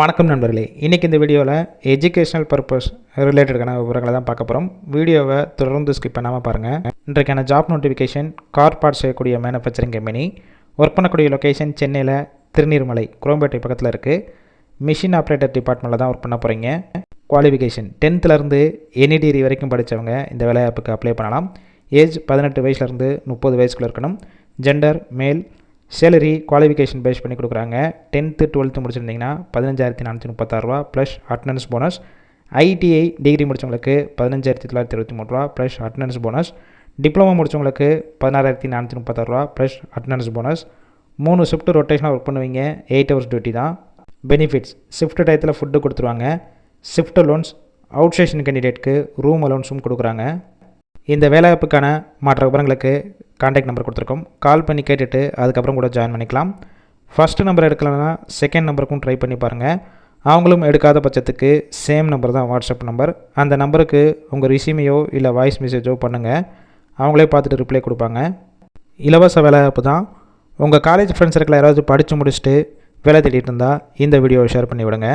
வணக்கம் நண்பர்களே, இன்றைக்கி இந்த வீடியோவில் எஜுகேஷனல் பர்பஸ் ரிலேட்டடான விவரங்களை தான் பார்க்க போகிறோம். வீடியோவை தொடர்ந்து ஸ்கிப் பண்ணாமல் பாருங்கள். இன்றைக்கான ஜாப் நோட்டிஃபிகேஷன் கார் பார்ட் செய்யக்கூடிய மேனுஃபேக்சரிங் கம்பெனி. ஒர்க் பண்ணக்கூடிய லொக்கேஷன் சென்னையில் திருநீர்மலை குரோம்பேட்டை பக்கத்தில் இருக்குது. மிஷின் ஆப்ரேட்டர் டிபார்ட்மெண்ட்டில் தான் ஒர்க் பண்ண போகிறீங்க. குவாலிஃபிகேஷன் 10th எனி டிகிரி வரைக்கும் படித்தவங்க இந்த வேலைவாய்ப்புக்கு அப்ளை பண்ணலாம். ஏஜ் 18 வயசுலேருந்து 30 வயசுக்குள்ளே இருக்கணும். ஜெண்டர் மேல். சேலரி குவாலிஃபிகேஷன் பேஸ் பண்ணி கொடுக்குறாங்க. 10th 12th முடிச்சிருந்தீங்கன்னா 15,436 ரூபா plus attendance bonus. ITI degree முடித்தவங்களுக்கு 15,923 ரூபா ப்ளஸ் அட்டனன்ஸ் போனஸ். டிப்ளமோ முடித்தவங்களுக்கு 16,436 ரூபா ப்ளஸ் அட்டனன்ஸ் போனஸ். 3 ஷிஃப்ட் ரொட்டேஷனாக ஒர்க் பண்ணுவீங்க. 8 hours டியூட்டி தான். பெனிஃபிட்ஸ்: ஷிஃப்ட் டயத்தில் ஃபுட்டு கொடுத்துருவாங்க. ஷிஃப்ட் அலோன்ஸ், அவுட் ஸ்டேஷன் கேண்டிடேட்க்கு ரூம் அலோன்ஸும் கொடுக்குறாங்க. இந்த வேலைவாய்ப்புக்கான மற்ற விவரங்களுக்கு கான்டாக்ட் நம்பர் கொடுத்துருக்கோம். கால் பண்ணி கேட்டுட்டு அதுக்கப்புறம் கூட ஜாயின் பண்ணிக்கலாம். ஃபஸ்ட்டு நம்பர் எடுக்கலைன்னா செகண்ட் நம்பருக்கும் ட்ரை பண்ணி பாருங்கள். அவங்களும் எடுக்காத பட்சத்துக்கு சேம் நம்பர் தான் வாட்ஸ்அப் நம்பர். அந்த நம்பருக்கு உங்கள் ரிசியூமையோ இல்லை வாய்ஸ் மெசேஜோ பண்ணுங்கள். அவங்களே பார்த்துட்டு ரிப்ளை கொடுப்பாங்க. இலவச வேலைவாய்ப்பு தான். உங்கள் காலேஜ் ஃப்ரெண்ட்ஸ் சர்க்கிள் யாராவது படித்து முடிச்சுட்டு வேலை தேடிட்டு இருந்தால் இந்த வீடியோவை ஷேர் பண்ணி விடுங்க.